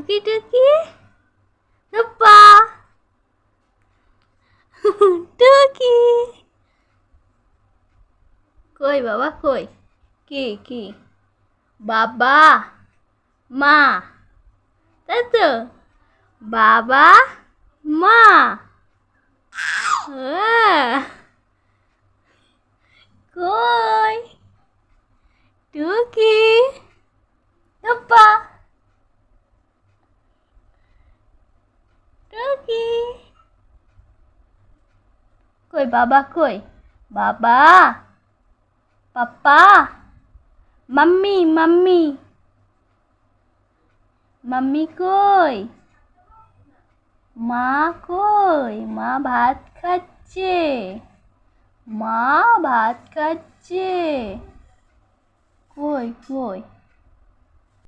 টুকি রূপা টুকি কই বাবা কই কি বাবা মা তাই তো বাবা মা কই টুকি রূপা টুকি কই বাবা কই বাবা পাপা মাম্মি মাম্মি মাম্মি কই মা কই মা ভাত খাচ্ছে মা ভাত খাচ্ছে কই কই